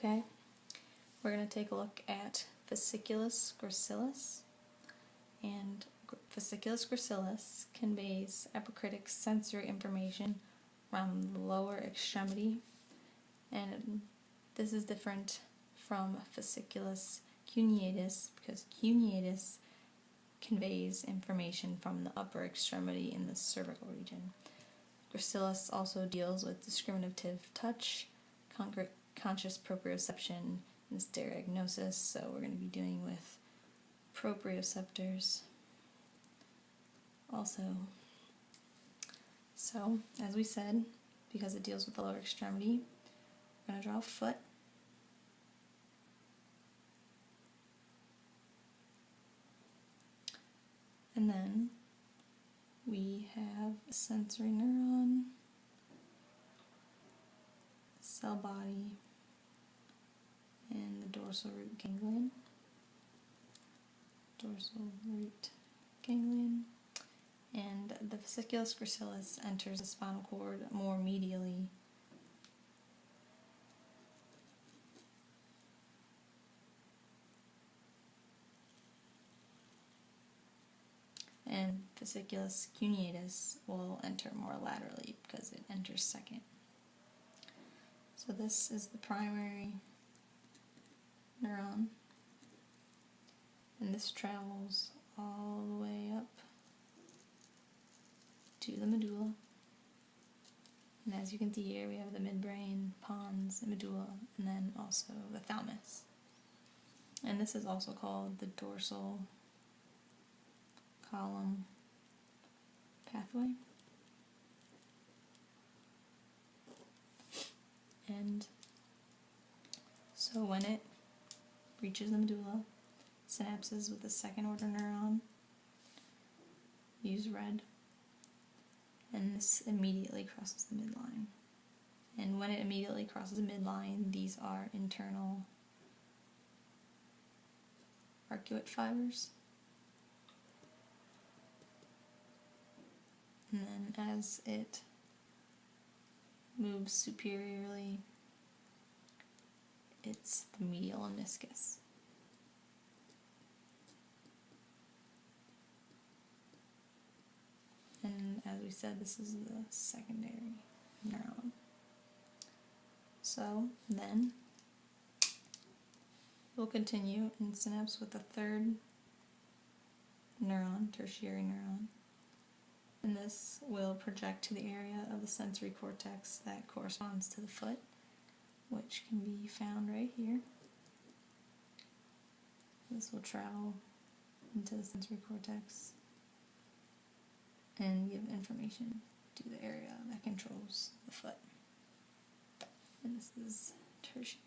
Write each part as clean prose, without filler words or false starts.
Okay, we're going to take a look at Fasciculus Gracilis, and Fasciculus Gracilis conveys epicritic sensory information from the lower extremity, and this is different from Fasciculus cuneatus because cuneatus conveys information from the upper extremity in the cervical region. Gracilis also deals with discriminative touch, conscious proprioception, and stereognosis, so we're going to be dealing with proprioceptors also. So, as we said, because it deals with the lower extremity, we're going to draw a foot. And then we have a sensory neuron, cell body, and the dorsal root ganglion. And the Fasciculus gracilis enters the spinal cord more medially. And Fasciculus cuneatus will enter more laterally because it enters second. So this is the primary neuron, and this travels all the way up to the medulla. And as you can see here, we have the midbrain, pons, and medulla, and then also the thalamus. And this is also called the dorsal column pathway. And so when it reaches the medulla, it synapses with the second order neuron, use red, and this immediately crosses the midline. And when it immediately crosses the midline, these are internal arcuate fibers. And then as it moves superiorly, it's the medial meniscus. And as we said, this is the secondary neuron. So then we'll continue and synapse with the third neuron, tertiary neuron. And this will project to the area of the sensory cortex that corresponds to the foot, which can be found right here. This will travel into the sensory cortex and give information to the area that controls the foot. And this is tertiary.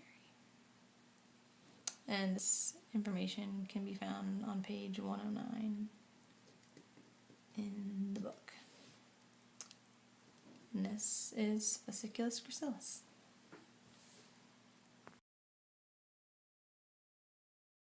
And this information can be found on page 109 in the book. And this is Fasciculus gracilis.